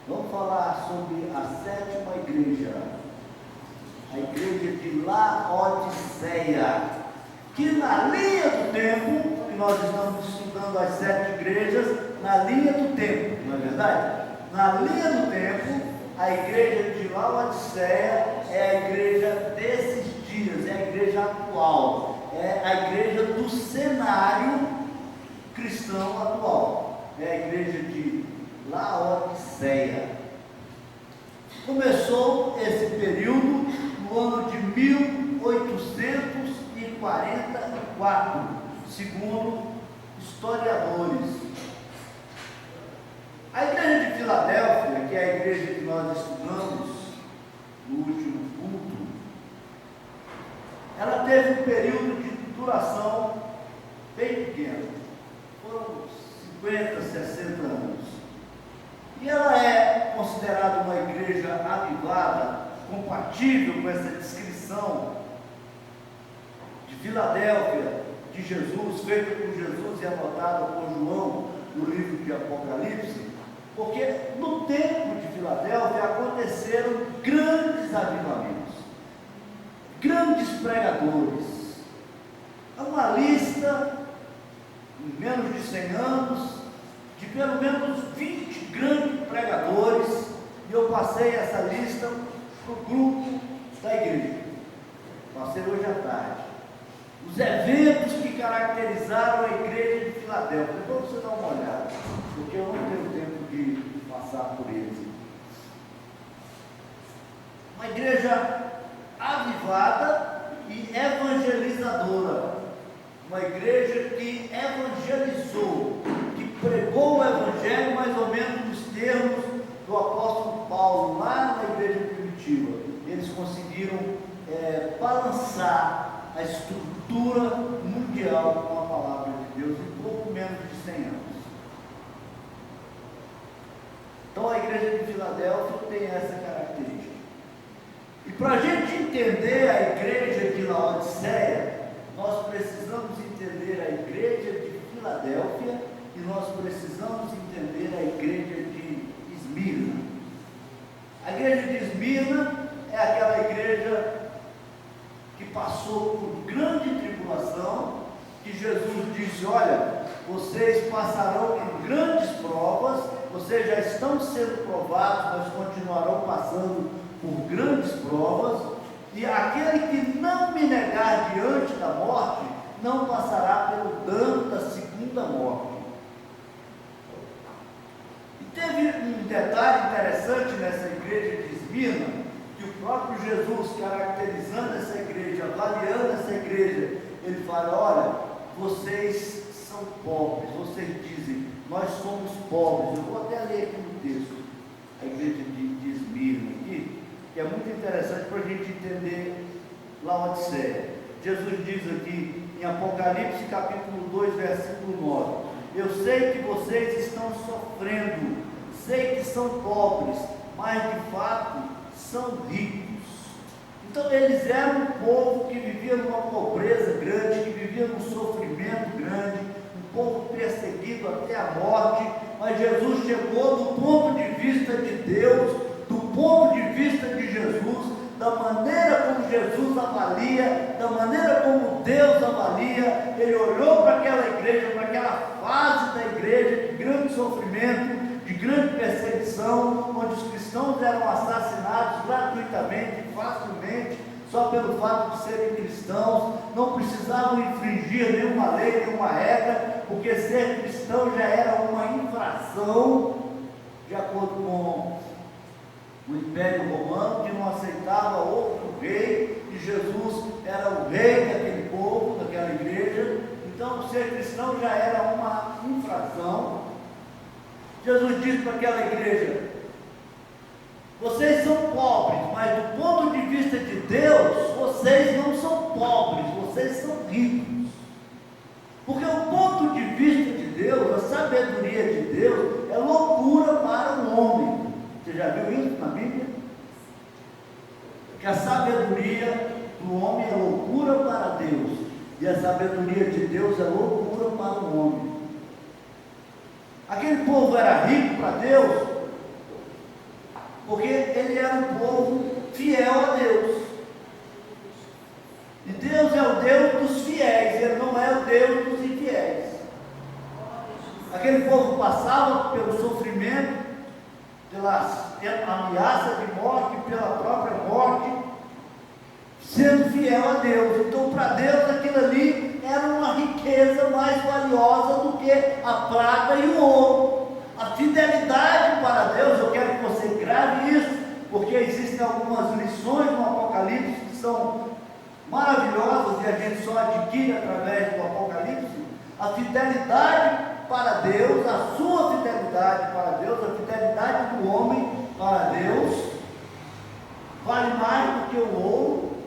Vamos falar sobre a sétima igreja, a igreja de Laodiceia, que na linha do tempo, que nós estamos estudando as 7 igrejas, na linha do tempo, não é verdade? Na linha do tempo, a igreja de Laodiceia é a igreja desses dias, é a igreja atual, é a igreja do cenário cristão atual, é a igreja de Laodiceia. Começou esse período no ano de 1844, segundo historiadores. A igreja de Filadélfia, que é a igreja que nós estudamos no último culto, ela teve um período de duração bem pequeno, foram 50, 60 anos. E ela é considerada uma igreja avivada, compatível com essa descrição de Filadélfia, de Jesus, feita por Jesus e anotada por João no livro de Apocalipse, porque no tempo de Filadélfia aconteceram grandes avivamentos, grandes pregadores. Há uma lista, em menos de 100 anos, de pelo menos 20 grandes pregadores, e eu passei essa lista para o grupo da igreja. Passei hoje à tarde. Os eventos que caracterizaram a igreja de Filadélfia. Depois você dá uma olhada, porque eu não tenho tempo de passar por eles. Uma igreja avivada e evangelizadora. Uma igreja que evangelizou, que pregou o evangelho mais ou menos nos termos do apóstolo Paulo, lá na igreja primitiva. Eles conseguiram balançar a estrutura mundial com a palavra de Deus em pouco menos de 100 anos. Então a igreja de Filadélfia tem essa característica. E para a gente entender a igreja de Laodiceia, nós precisamos entender a igreja de Filadélfia e nós precisamos entender a igreja de Esmirna. A igreja de Esmirna é aquela igreja que passou por grande tribulação, que Jesus disse: olha, vocês passarão por grandes provas, vocês já estão sendo provados, mas continuarão passando por grandes provas, e aquele que não me negar diante da morte, não passará pelo dano da segunda morte. E teve um detalhe interessante nessa igreja de Esmirna, que o próprio Jesus, caracterizando essa igreja, avaliando essa igreja, ele fala: olha, vocês são pobres, vocês dizem, nós somos pobres. Eu vou até ler aqui no texto, a igreja de Esmirna, aqui, que é muito interessante para a gente entender Laodiceia. Jesus diz aqui em Apocalipse capítulo 2, versículo 9: eu sei que vocês estão sofrendo, sei que são pobres, mas de fato são ricos. Então eles eram um povo que vivia numa pobreza grande, que vivia num sofrimento grande, um povo perseguido até a morte, mas Jesus chegou do ponto de vista de Deus, do ponto de vista de Jesus, da maneira como Jesus avalia, da maneira como Deus avalia. Ele olhou para aquela igreja, para aquela fase da igreja de grande sofrimento, de grande perseguição, onde os cristãos eram assassinados gratuitamente, facilmente, só pelo fato de serem cristãos, não precisavam infringir nenhuma lei, nenhuma regra, porque ser cristão já era uma infração, de acordo com o Império Romano, que não aceitava outro rei, e Jesus era o rei daquele povo, daquela igreja. Então ser cristão já era uma infração. Jesus disse para aquela igreja: vocês são pobres, mas do ponto de vista de Deus, vocês não são pobres, vocês são ricos. Porque o ponto de vista de Deus, a sabedoria de Deus, é loucura para o homem. Você já viu isso na Bíblia? Que a sabedoria do homem é loucura para Deus, e a sabedoria de Deus é loucura para o homem. Aquele povo era rico para Deus, porque ele era um povo fiel a Deus. E Deus é o Deus dos fiéis, Ele não é o Deus dos infiéis. Aquele povo passava pelo sofrimento, pela ameaça de morte, pela própria morte, sendo fiel a Deus. Então, para Deus, aquilo ali era uma riqueza mais valiosa do que a prata e o ouro. A fidelidade para Deus, eu quero que você grave isso, porque existem algumas lições no Apocalipse que são maravilhosas e a gente só adquire através do Apocalipse. A fidelidade para Deus, a sua fidelidade para Deus, a fidelidade do homem para Deus, vale mais do que o ouro,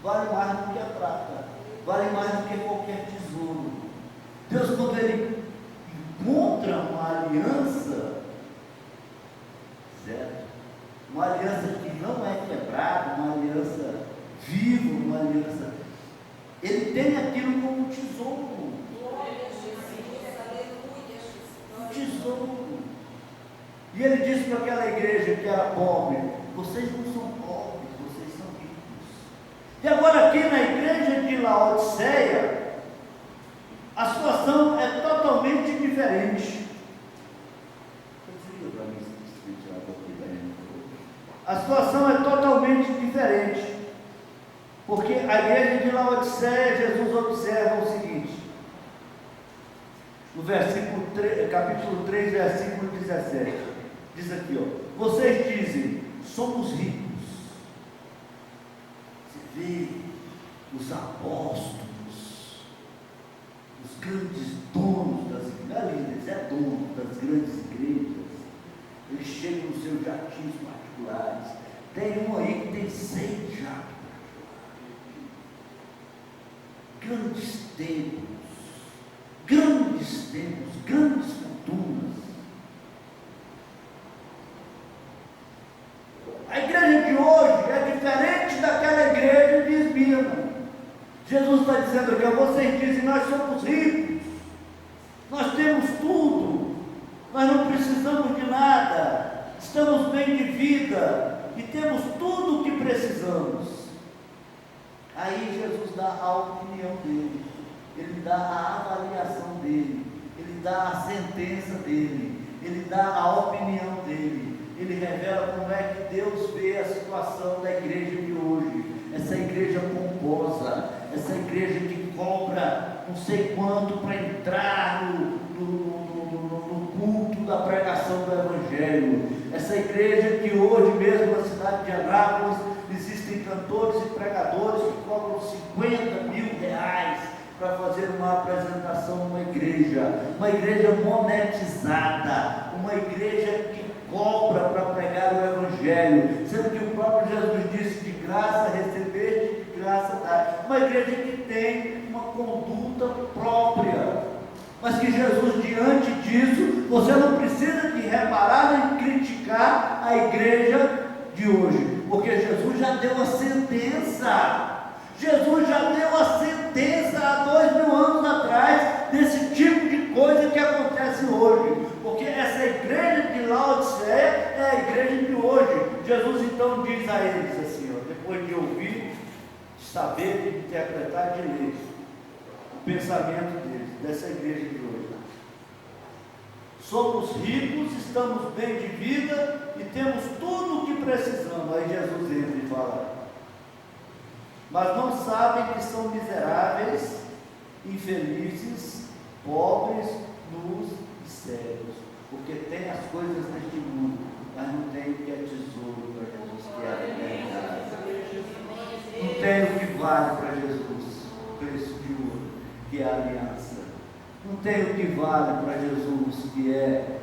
vale mais do que a prata, vale mais do que qualquer tesouro. Deus, quando Ele encontra uma aliança, certo? Uma aliança que não é quebrada, uma aliança viva, uma aliança, Ele tem aquilo como um tesouro. Um tesouro. E Ele disse para aquela igreja que era pobre: vocês não são pobres, vocês são ricos. E agora aqui na igreja de Laodiceia, a situação é totalmente diferente. A situação é totalmente diferente. Porque a igreja de Laodiceia, Jesus observa o seguinte, no versículo 3, capítulo 3, versículo 17, diz aqui, ó: vocês dizem, somos ricos. Você vê os apóstolos, os grandes donos das igrejas, eles é dono das grandes igrejas, eles chegam nos seus jatinhos particulares. Tem um aí que tem 6 jatos. Grandes templos, grandes fortunas. A igreja de hoje é diferente daquela igreja de Esmirna. Jesus está dizendo aqui: vocês dizem, nós somos ricos, nós temos tudo, nós não precisamos de nada, estamos bem de vida e temos tudo o que precisamos. Aí Jesus dá a opinião dele, Ele dá a avaliação dele, Ele dá a sentença dele, Ele dá a opinião dele, Ele revela como é que Deus vê a situação da igreja de hoje, essa igreja pomposa, essa igreja que cobra não sei quanto para entrar no culto da pregação do Evangelho, essa igreja que hoje mesmo na cidade de Anápolis existem cantores e pregadores que cobram 50 mil reais para fazer uma apresentação numa igreja monetizada, uma igreja que cobra para pregar o Evangelho, sendo que o próprio Jesus disse: de graça recebeste, de graça dá. Uma igreja que tem uma conduta própria, mas que Jesus, diante disso, você não precisa de reparar nem criticar a igreja de hoje, porque Jesus já deu a sentença. Jesus já deu a sentença há 2000 anos atrás desse tipo de coisa que acontece hoje, porque essa igreja de Laodiceia é a igreja de hoje. Jesus então diz a eles assim, ó, depois de ouvir, de saber, de interpretar, de ler o pensamento deles, dessa igreja de hoje: somos ricos, estamos bem de vida e temos tudo o que precisamos. Aí Jesus entra e fala: mas não sabem que são miseráveis, infelizes, pobres, nus e cegos, porque tem as coisas deste mundo, mas não tem o que é tesouro para Jesus, que é a eternidade. Não tem o que vale para Jesus, o preço de ouro, que é a aliança. Não tem o que vale para Jesus, que é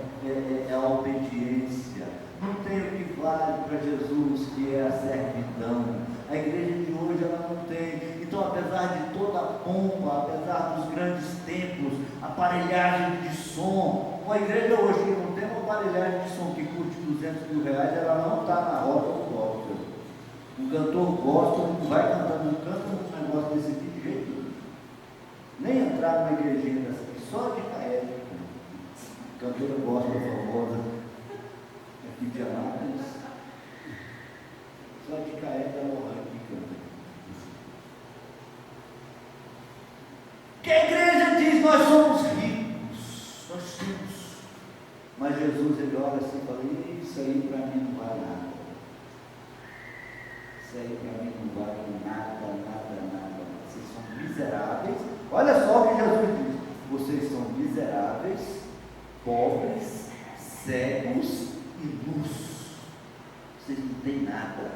a obediência. Não tem o que vale para Jesus, que é a servidão. A igreja de hoje ela não tem. Então, apesar de toda a pompa, apesar dos grandes templos, aparelhagem de som, uma igreja hoje que não tem uma aparelhagem de som que custe 200 mil reais, ela não está na roda do gospel. Um cantor gospel não vai cantar, não canta um negócio desse tipo de jeito nenhum. Nem entrar numa igrejinha dessa aqui, só de Caé, cantora gospel famosa aqui de Anápolis. Jesus, ele olha assim e fala: isso aí para mim não vale nada. Isso aí para mim não vale nada, nada, nada. Vocês são miseráveis. Olha só o que Jesus diz: vocês são miseráveis, pobres, cegos e nus. Vocês não têm nada.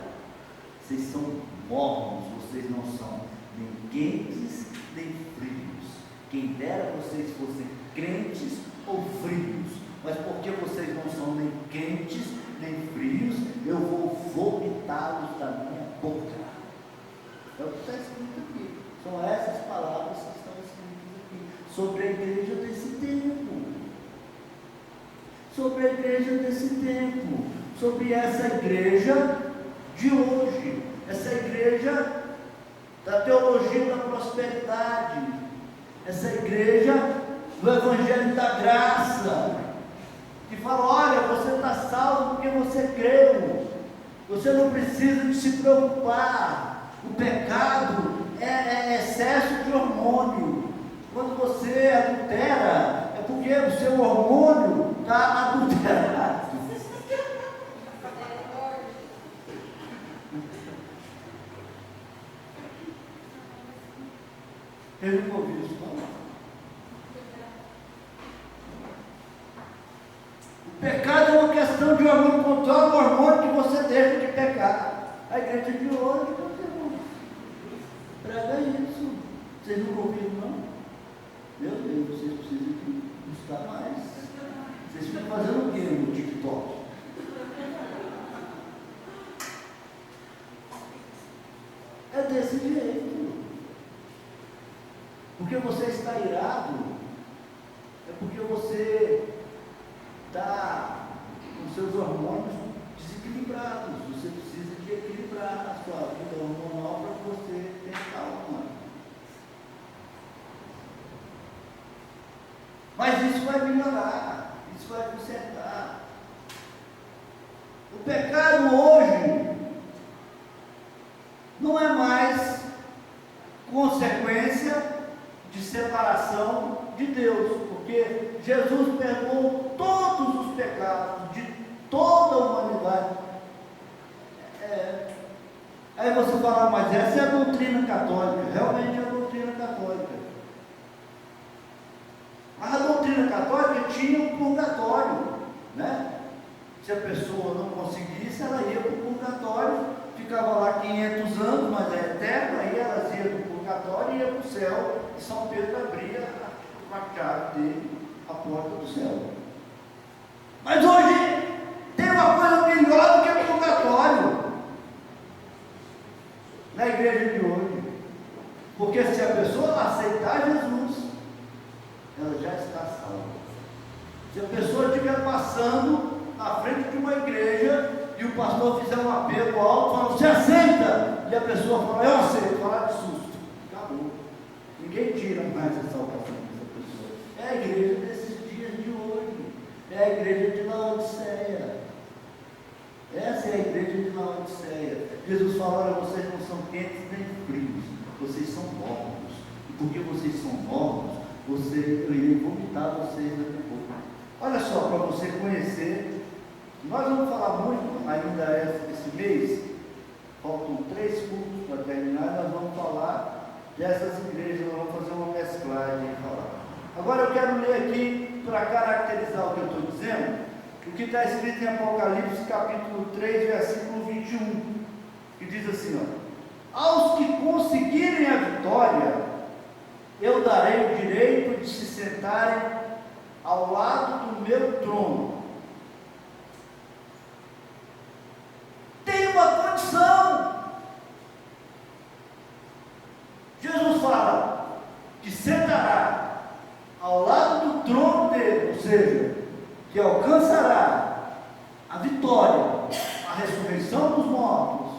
Vocês são mornos, vocês não são nem quentes nem frios. Quem dera vocês fossem crentes ou frios, mas porque vocês não são nem quentes nem frios, eu vou vomitá-los da minha boca. É o que está escrito aqui. São essas palavras que estão escritas aqui sobre a igreja desse tempo. Sobre a igreja desse tempo, sobre essa igreja de hoje, essa igreja da teologia da prosperidade, essa igreja do evangelho da graça, que fala: olha, você está salvo porque você creu, você não precisa de se preocupar. O pecado é excesso de hormônio. Quando você adultera, é porque o seu hormônio está adulterado. Eu nunca ouvi isso falar. O pecado é uma questão de hormônio. Controla o hormônio que você deixa de pecar. A igreja de hoje, prega isso. Vocês nunca ouviram, não? Meu Deus, vocês precisam buscar mais. Vocês ficam fazendo o que no TikTok? É desse jeito. Porque você está irado, é porque você está com seus hormônios desequilibrados. Você precisa de equilibrar a sua vida hormonal para você ter calma. Mas isso vai melhorar, isso vai consertar. O pecado hoje não é mais consequência de separação de Deus, porque Jesus perdoou todos os pecados de toda a humanidade. Aí você fala: mas essa é a doutrina católica. Realmente é a doutrina católica. Mas a doutrina católica tinha um purgatório, né? Se a pessoa não conseguisse, ela ia para o purgatório, ficava lá 500 anos, mas é eterno. Aí elas iam para o purgatório e iam para o céu, e São Pedro abria com a chave dele a porta do céu. Mas hoje tem uma coisa melhor do que o purgatório na igreja de hoje, porque se a pessoa aceitar Jesus, ela já está salva. Se a pessoa estiver passando na frente de uma igreja e o pastor fizer um apelo alto, falando: você aceita? E a pessoa fala: eu aceito, falar de susto, acabou. Ninguém tira mais a salvação dessa pessoa. É a igreja desses dias de hoje, é a igreja de Laodiceia. Essa é a igreja de Laodiceia. Jesus fala: olha, vocês não são quentes nem frios, vocês são mornos. E porque vocês são mornos, eu irei vomitar vocês daqui a pouco. Olha só, para você conhecer, nós vamos falar muito ainda esse mês, faltam 3 cultos para terminar, nós vamos falar dessas igrejas, nós vamos fazer uma mesclagem e falar. Agora eu quero ler aqui, para caracterizar o que eu estou dizendo, o que está escrito em Apocalipse capítulo 3, versículo 21, que diz assim: ó: aos que conseguirem a vitória, eu darei o direito de se sentarem ao lado do meu trono. Tem uma condição. Jesus fala que sentará ao lado do trono dele, ou seja, que alcançará a vitória, a ressurreição dos mortos,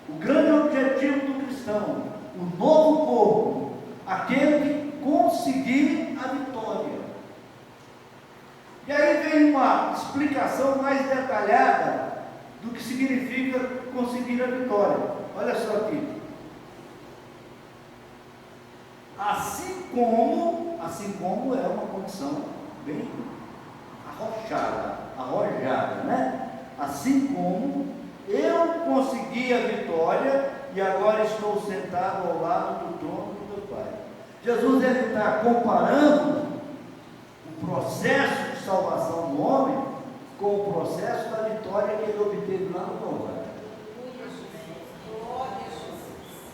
o grande objetivo do cristão, o novo corpo, aquele que conseguir a vitória. E aí vem uma explicação mais detalhada do que significa conseguir a vitória. Olha só aqui: assim como é uma condição bem arrojada, consegui a vitória e agora estou sentado ao lado do trono do meu Pai. Jesus ele está comparando o processo de salvação do homem com o processo da vitória que ele obteve lá no Calvário.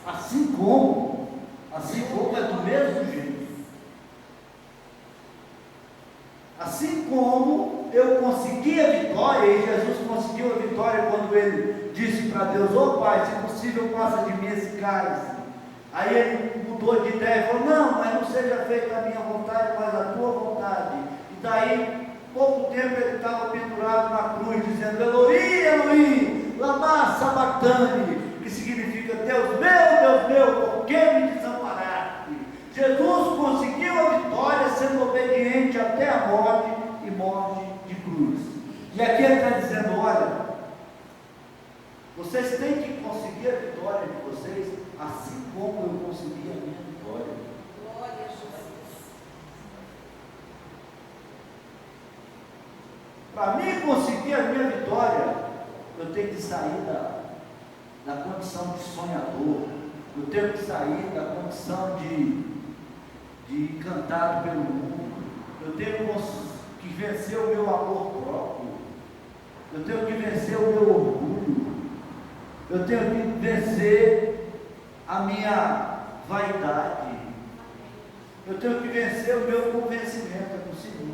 Assim como é do mesmo jeito. Assim como eu consegui a vitória, e Jesus conseguiu a vitória quando ele disse para Deus: ô Pai, se possível passa de mim esse cálice. Aí ele mudou de ideia e falou: não, mas não seja feita a minha vontade, mas a tua vontade. E daí, pouco tempo ele estava pendurado na cruz, dizendo: Eloi, Eloi, lama sabachthani, que significa: Deus meu, por que me desamparaste? Jesus conseguiu a vitória sendo obediente até a morte, e morte de cruz. E aqui ele está dizendo: olha, vocês têm que conseguir a vitória de vocês, assim como eu consegui a minha vitória. Glória a Jesus. Para mim conseguir a minha vitória, eu tenho que sair da condição de sonhador, eu tenho que sair da condição de encantado pelo mundo, eu tenho que vencer o meu amor próprio, eu tenho que vencer o meu orgulho, eu tenho que vencer a minha vaidade, eu tenho que vencer o meu convencimento. É possível,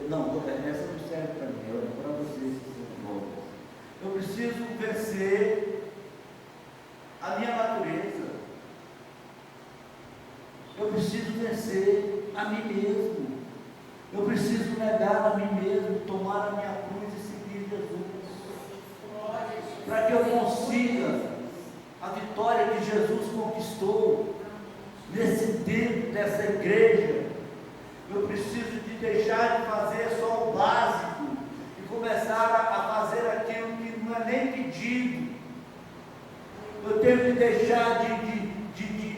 não, essa não serve para mim, é para vocês que são novos. Eu preciso vencer a minha natureza, eu preciso vencer a mim mesmo, eu preciso negar a mim mesmo, tomar a minha cruz e seguir Jesus, para que eu consiga a vitória que Jesus conquistou nesse tempo dessa igreja. Eu preciso de deixar de fazer só o básico e começar a fazer aquilo que não é nem pedido. Eu tenho que deixar de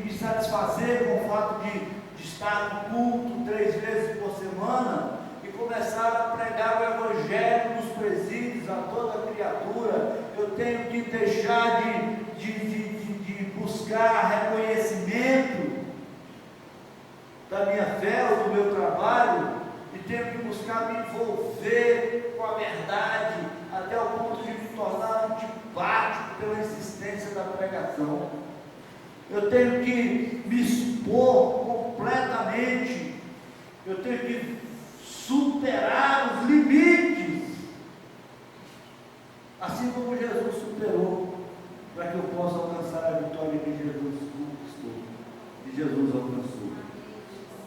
me satisfazer com o fato de estar no culto 3 vezes por semana e começar a pregar o Evangelho nos presídios a toda criatura. Eu tenho que deixar de buscar reconhecimento da minha fé ou do meu trabalho, e tenho que buscar me envolver com a verdade até o ponto de me tornar antipático pela insistência da pregação. Eu tenho que me expor completamente, eu tenho que superar os limites, assim como Jesus superou, para que eu possa alcançar a vitória que Jesus conquistou, que Jesus alcançou.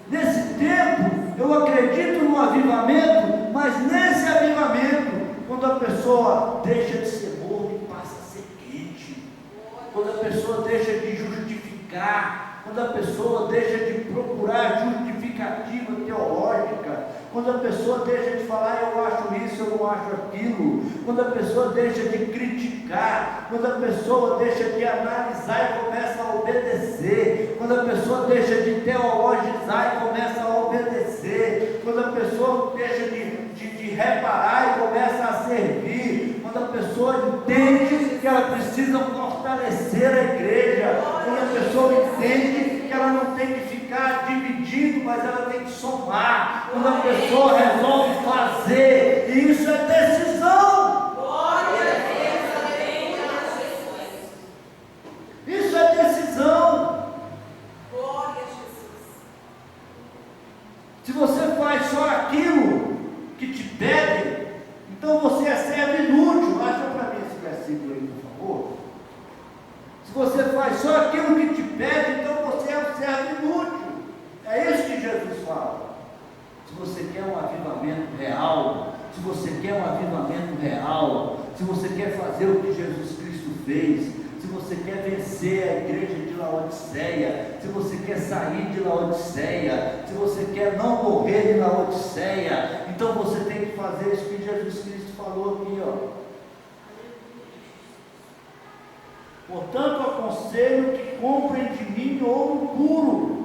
Nesse tempo, eu acredito no avivamento, mas nesse avivamento, quando a pessoa deixa de ser morno e passa a ser quente, quando a pessoa deixa de justificar, quando a pessoa deixa de procurar justificativa teológica, quando a pessoa deixa de falar: eu acho isso, eu não acho aquilo, quando a pessoa deixa de criticar, quando a pessoa deixa de analisar e começa a obedecer, quando a pessoa deixa de teologizar e começa a obedecer, quando a pessoa deixa de reparar e começa a servir, quando a pessoa entende que ela precisa fortalecer a igreja, quando a pessoa entende que ela não tem que ficar dividindo, mas ela tem que somar, quando a pessoa resolve fazer, e isso é decisão. Glória a Deus. Isso é decisão. Glória a Jesus. Se você faz só aquilo que te pedem, então você é servo inútil. Acha para mim esse versículo aí, por favor. Se você faz só aquilo que te pedem, então você é um servo inútil. É isso que Jesus fala. Se você quer um avivamento real, se você quer um avivamento real, se você quer fazer o que Jesus Cristo fez, se você quer vencer a igreja de Laodiceia, se você quer sair de Laodiceia, se você quer não morrer de Laodiceia, então você tem que fazer isso que Jesus Cristo falou aqui, ó. Portanto, aconselho que comprem de mim ouro puro.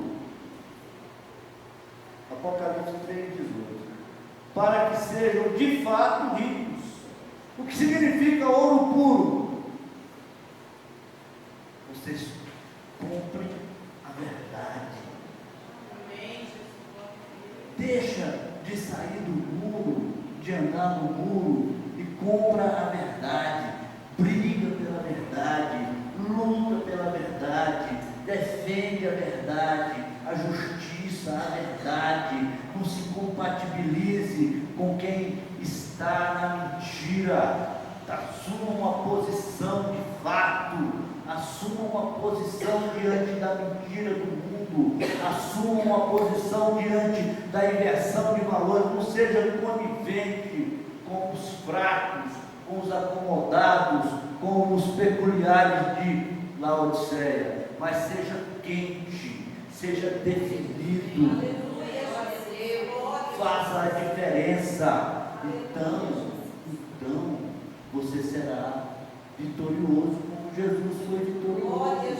Apocalipse 3:18. Para que sejam de fato ricos, O que significa ouro puro? Vocês comprem a verdade. Amém, Jesus. Deixa de sair do muro, de andar no muro e compra a verdade. Briga pela verdade, luta pela verdade, defende a verdade, a justiça, a verdade. Não se compatibilize com quem está na mentira. Assuma uma posição de fato, assuma uma posição diante da mentira do mundo, assuma uma posição diante da inversão de valores. Não seja conivente com os fracos, com os acomodados, com os peculiares de Laodiceia, mas seja quente, seja definido, Aleluia, Jesus. faça a diferença. Então você será vitorioso como Jesus foi vitorioso. Glória a Jesus.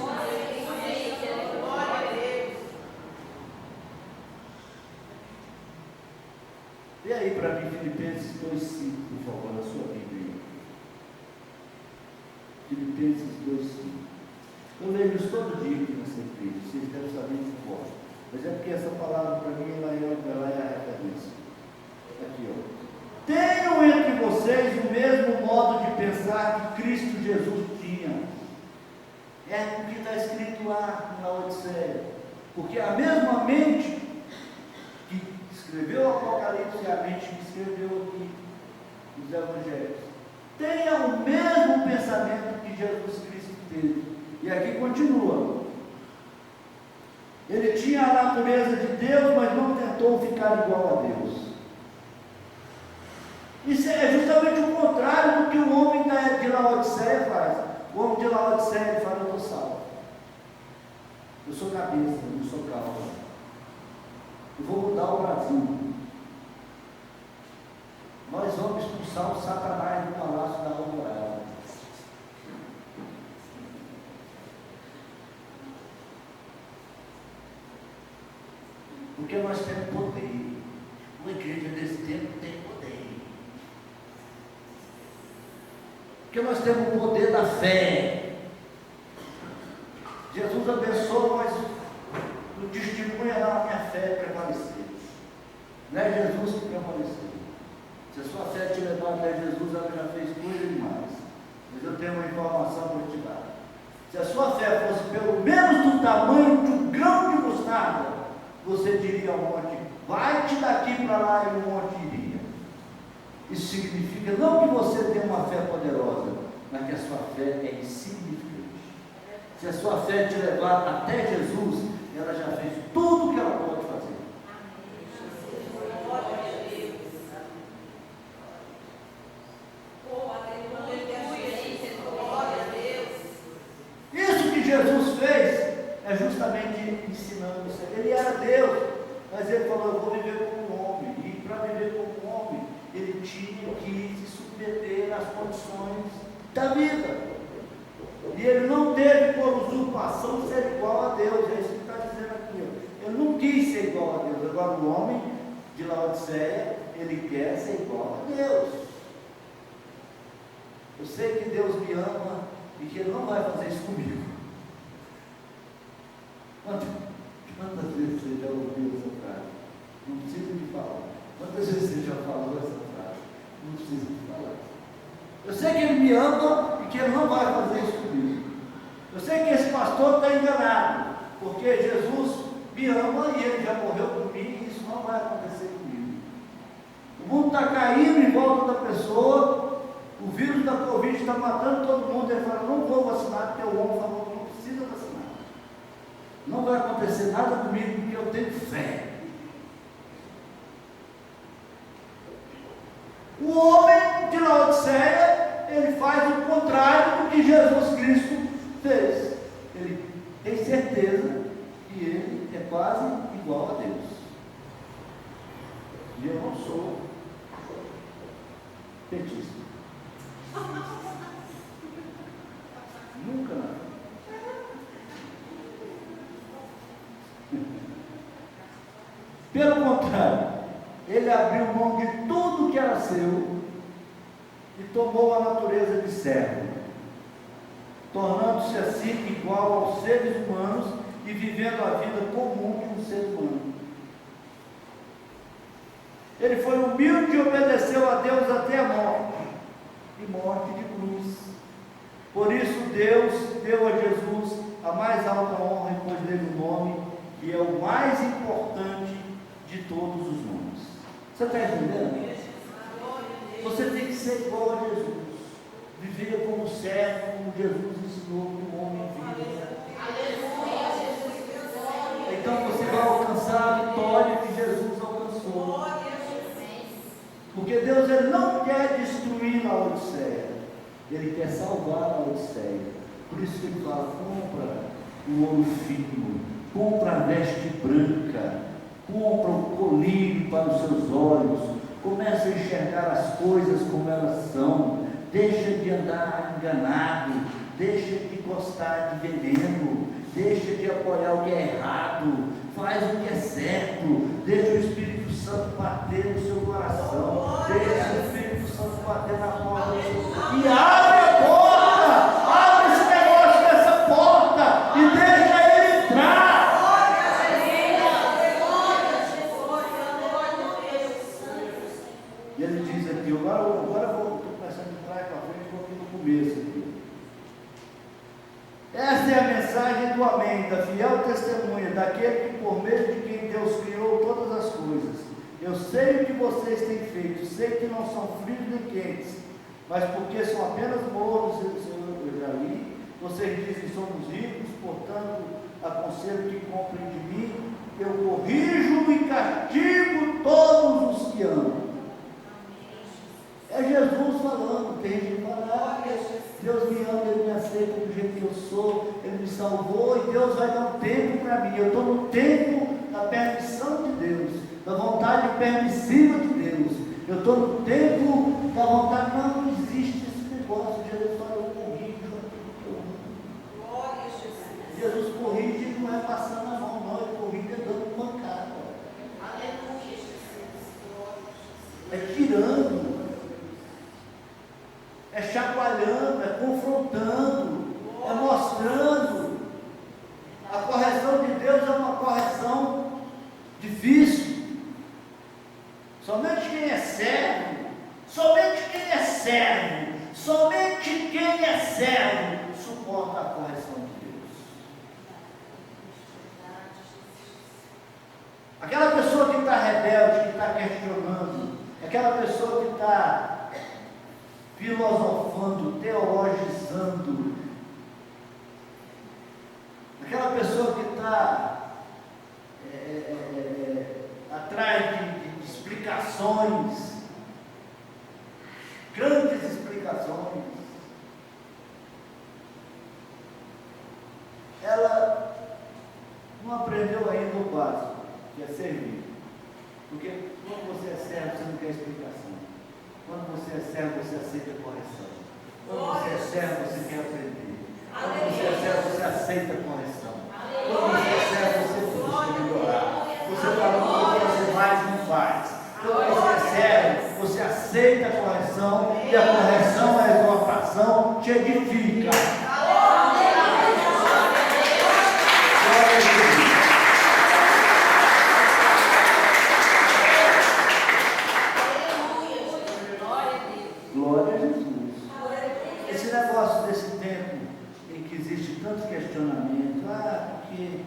Glória a Deus. Vê aí para mim Filipenses 2,5, por favor, na sua Bíblia. Filipenses 2,5. Eu leio isso todo dia aqui nessa igreja, vocês devem saber de cor. Mas é porque essa palavra para mim ela é a referência. Aqui, ó. Tenham entre vocês o mesmo modo de pensar que Cristo Jesus tinha. É o que está escrito lá na Odisseia. Porque a mesma mente que escreveu o Apocalipse e a mente que escreveu aqui os Evangelhos, tenha o mesmo pensamento que Jesus Cristo teve. E aqui continua. Ele tinha a natureza de Deus, mas não tentou ficar igual a Deus. Isso é justamente o contrário do que o homem de Laodiceia faz. O homem de Laodiceia fala: eu estou salvo. Eu sou cabeça, eu não sou causa. Eu vou mudar o Brasil. Nós vamos expulsar o Satanás do palácio da Alvorada. Porque nós temos poder. Uma igreja desse tempo tem poder. Porque nós temos o poder da fé. Jesus abençoa nós no testemunho da minha fé prevalecer. Não é Jesus que prevaleceu. Se a sua fé te levar até Jesus, ela já fez coisa demais. Mas eu tenho uma informação para te dar. Se a sua fé fosse pelo menos do tamanho de um grão de mostarda, você diria ao monte: vai-te daqui para lá, e o monte iria. Isso significa não que você tenha uma fé poderosa, mas que a sua fé é insignificante. Se a sua fé te levar até Jesus, ela já fez tudo o que ela pode fazer. Glória a Deus. Oh, aleluia, glória a Deus. Isso que Jesus fez é justamente ensinando você. Ele era Deus, mas ele falou: eu vou viver como um homem. E para viver como um homem, ele tinha que se submeter às condições da vida. E ele não teve por usurpação ser igual a Deus. É isso que está dizendo aqui. Ó. Ele não quis ser igual a Deus. Agora o homem de Laodiceia, ele quer ser igual a Deus. Eu sei que Deus me ama e que Ele não vai fazer isso comigo. Quantas vezes você já ouviu essa frase? Não precisa de falar. Quantas vezes você já falou essa frase? Não precisa de falar. Eu sei que Ele me ama e que Ele não vai fazer isso comigo. Eu sei que esse pastor está enganado, porque Jesus me ama e Ele já morreu por mim, e isso não vai acontecer comigo. O mundo está caindo em volta da pessoa, o vírus da Covid está matando todo mundo. Ele fala: não vou vacinar, porque o homem falou que não precisa vacinar. Não vai acontecer nada comigo, porque eu tenho fé. O homem de Laodiceia, ele faz o contrário do que Jesus Cristo fez. Ele tem certeza que ele é quase igual a Deus. E eu não sou petista. Nunca nada. Pelo contrário, ele abriu mão de tudo que era seu e tomou a natureza de servo, tornando-se assim igual aos seres humanos e vivendo a vida comum de um ser humano. Ele foi humilde e obedeceu a Deus até a morte, e morte de cruz. Por isso Deus deu a Jesus a mais alta honra e pôs-lhe o nome, que é o mais importante de todos os nomes. Você está entendendo? Você tem que ser igual a Jesus, viver como servo, como Jesus ensinou que o homem vive. Então você vai alcançar a vitória que Jesus alcançou. Porque Deus ele não quer destruir na Odisseia, Ele quer salvar a Odisseia. Por isso que Ele fala: compra o ouro fino, compra a veste branca, compra o colírio para os seus olhos, começa a enxergar as coisas como elas são, deixa de andar enganado, deixa de gostar de veneno, deixa de apoiar o que é errado, faz o que é certo, deixa o Espírito Santo bater no seu coração, deixa o Espírito Santo bater na porta do seu... e abre a porta, abre esse negócio dessa porta e deixa ele entrar. E ele diz aqui, agora eu estou começando de trás para frente, vou aqui no começo aqui. Essa é a mensagem do amém, da fiel testemunha, daquele que por meio de quem Deus criou todas as coisas. Eu sei o que vocês têm feito, sei que não são frios nem quentes, mas porque são apenas mornos, eu já li, vocês dizem somos ricos, portanto aconselho que comprem de mim, eu corrijo e castigo todos os que amam. É Jesus falando, tem gente que fala, Deus me ama, Ele me aceita do jeito que eu sou, Ele me salvou e Deus vai dar um tempo para mim. Eu estou no tempo da permissão de Deus, da vontade permissiva de Deus. Eu estou no tempo da vontade, não existe esse negócio. Jesus fala, eu corrijo aquilo que eu amo. Jesus corrige não é passando a mão, não, Ele corrige é dando pancada. É tirando. É chacoalhando, é confrontando, é mostrando. A correção de Deus é uma correção difícil. Somente quem é servo, suporta a correção de Deus. Aquela pessoa que está rebelde, que está questionando, aquela pessoa que está filosofando, teologizando, aquela pessoa que está atrás de explicações, grandes explicações, ela não aprendeu ainda o básico, que é servir. Porque quando você é servo, você não quer explicação. Quando você é servo, você aceita correção. Quando você é servo, você quer aprender. Quando você é servo, você aceita correção. Quando você é servo, você busca melhorar. Você fala o que você faz, não faz. Quando você é servo, você aceita a correção e a correção, a exortação te edifica. Glória a Jesus. Esse negócio desse tempo em que existe tanto questionamento, porque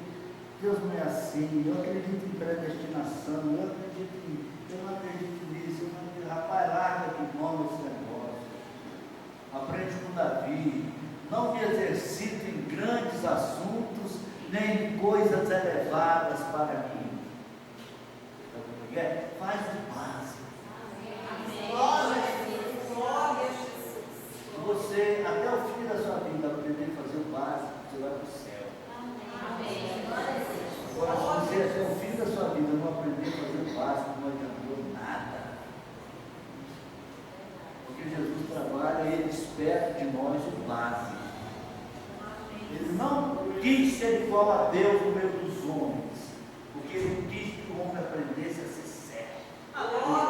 Deus não é assim, eu acredito em predestinação, eu não acredito nisso, eu não acredito. Rapaz, larga que nome esse negócio. Aprende com Davi, não me exercito em grandes assuntos, nem em coisas elevadas para mim. Faz o básico. Você, até o fim da sua vida, aprender a fazer o básico, você vai para o céu. Agora, se você até o fim da sua vida não aprender a fazer o básico, não adiantou nada. Porque Jesus trabalha e Ele espera de nós o básico. Ele não quis ser igual a Deus no meio dos homens, porque Ele quis que o homem aprendesse a ser certo.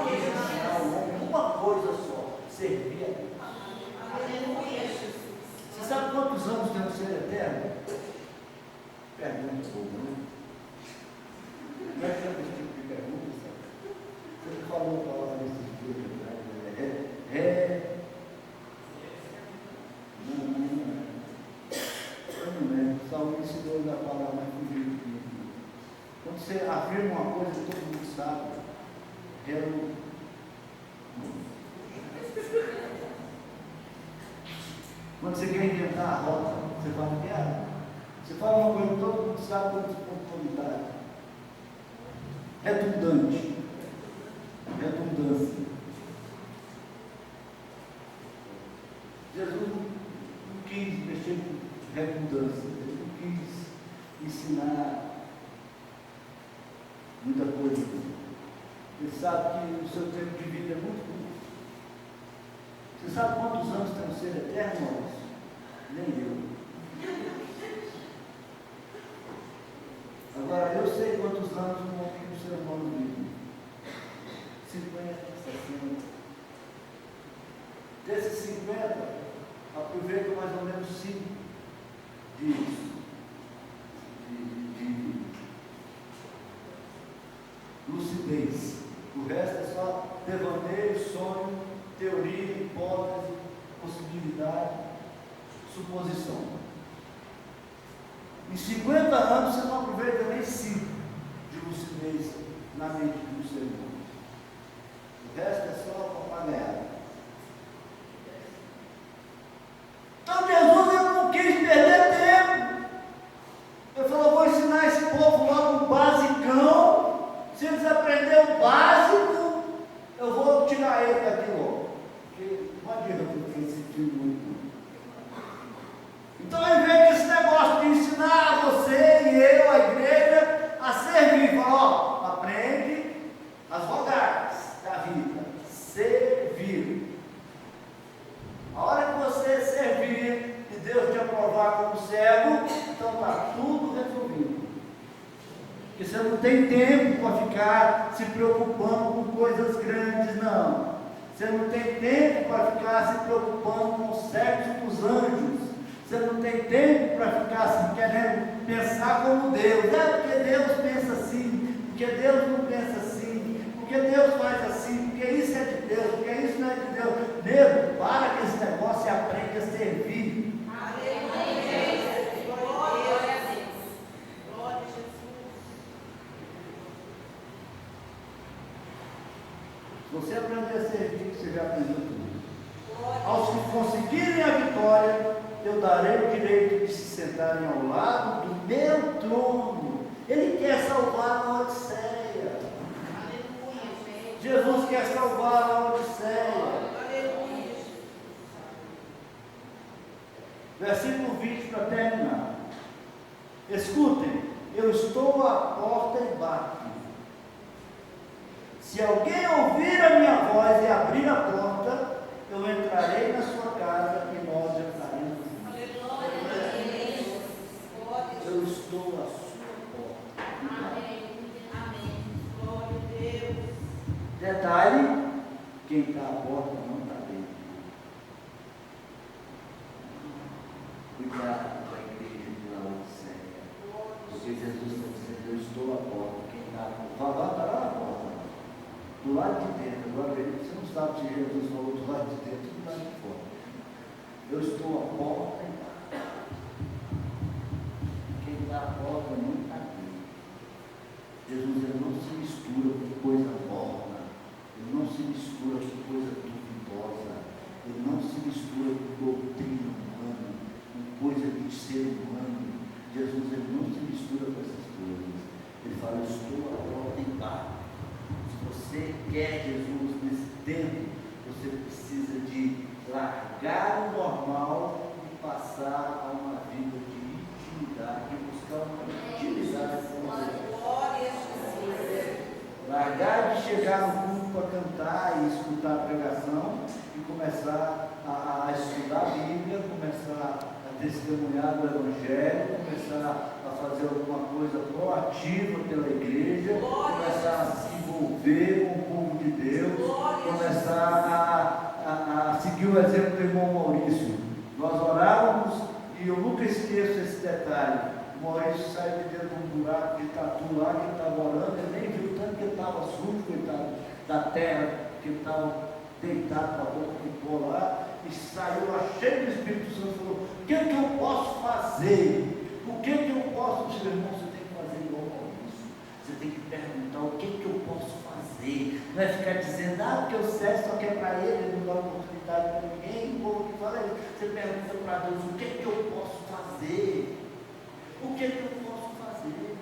Ele quis ensinar o homem uma coisa só: servir a Deus. fogo, né? Como é que chama esse tipo de pergunta, sabe? Você falou a palavra desses dias atrás, eu não lembro, o Saúl ensinou da palavra, mas fugiu de mim. Quando você afirma uma coisa, todo mundo sabe. Quando você quer inventar a roda, você fala piada. Você fala uma coisa que todo mundo sabe, todo mundo pontualidade. Redundante. Redundância. Jesus não quis mexer com redundância. Ele não quis ensinar muita coisa. Ele sabe que o seu tempo de vida é muito curto. Você sabe quantos anos tem um ser eterno, irmãos? Nem eu. Agora, eu sei quantos anos um ser humano vive. 50, 60. Desses 50, aproveita mais ou menos 5 de lucidez. O resto é só devaneio, sonho, teoria, hipótese, possibilidade, suposição. Em 50 anos você não aproveita nem 5 de lucidez na mente do ser humano. O resto é só papagaiada. Então Jesus ele não quis perder tempo. Ele falou, vou ensinar esse povo logo o basicão. Se eles aprenderem o básico, eu vou tirar ele daqui logo. Porque não adianta eu insistir muito. Então, ao invés desse negócio de ensinar você e eu, a igreja, a servir, fala, aprende as vogais da vida. Servir. A hora que você servir e Deus te aprovar como servo, então está tudo resolvido. Porque você não tem tempo para ficar se preocupando com coisas grandes, não. Você não tem tempo para ficar se preocupando com o sexo dos anjos. Você não tem tempo para ficar assim, querendo pensar como Deus. Porque Deus pensa assim, porque Deus não pensa assim, porque Deus faz assim, porque isso é de Deus, porque isso não é de Deus. Nego, para com esse negócio e aprende a servir. Se você aprender a servir, você já aprendeu tudo. Aos que conseguirem a vitória, eu darei o direito de se sentarem ao lado do meu trono. Ele quer salvar a Odisseia. Jesus quer salvar a Odisseia. Versículo 20 para terminar. Escutem, eu estou à porta e bato. Se alguém ouvir a minha voz e abrir a porta, eu entrarei na sua casa e nós entraremos. Eu estou à sua porta. Amém. Glória a Deus. Detalhe, quem está à porta não está dentro. Cuidado com a igreja de Laodiceia. Porque Jesus está dizendo, eu estou à porta. Quem está à porta, vai lá na porta. Do lado de dentro. Agora você não sabe se Jesus falou do lado de dentro ou do lado de fora. Eu estou à porta e quem está à porta não está dentro. Jesus ele não se mistura com coisa morna. Ele não se mistura com coisa duvidosa. Ele não se mistura com doutrina humana, com coisa de ser humano. Jesus ele não se mistura com essas coisas. Ele fala, eu estou à porta e bato. Se você quer Jesus nesse tempo, você precisa de largar o normal e passar a uma vida de intimidade, e buscar uma intimidade com Deus. Largar de chegar no culto para cantar e escutar a pregação e começar a estudar a Bíblia, começar a testemunhar do Evangelho, começar a fazer alguma coisa proativa pela igreja, começar a se envolver com o povo de Deus, começar a seguir o exemplo do irmão Maurício. Nós orávamos e eu nunca esqueço esse detalhe. Maurício saiu de dentro de um buraco de tatu lá, que ele estava orando, ele nem viu tanto que ele estava sujo, coitado, da terra, que ele estava deitado com a boca de pó lá, e saiu lá cheio do Espírito Santo e falou: o que eu posso fazer? O que eu posso? Meu irmão, você tem que fazer igual Maurício. Você tem que perguntar: o que eu posso fazer? Não é ficar dizendo: ah, porque o céu só quer para ele não dá oportunidade para ninguém. O povo que fala isso. Você pergunta para Deus: o que eu posso fazer? O que eu posso fazer?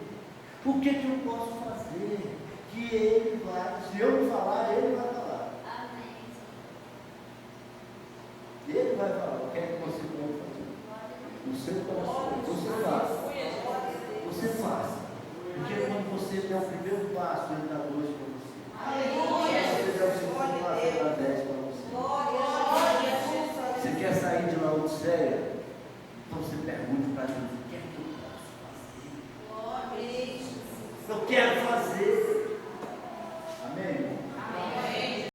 O que eu posso fazer? Que Ele vai, se eu não falar, Ele vai falar. Amém. Ele vai falar. O que é que você pode fazer? No seu coração. Você faça. Você faça. Porque quando você der o primeiro passo, Ele dá dois para você. Aleluia. Se você der o segundo passo, Ele dá 10 para você. Você quer sair de Laodiceia? Então você pergunte para Deus: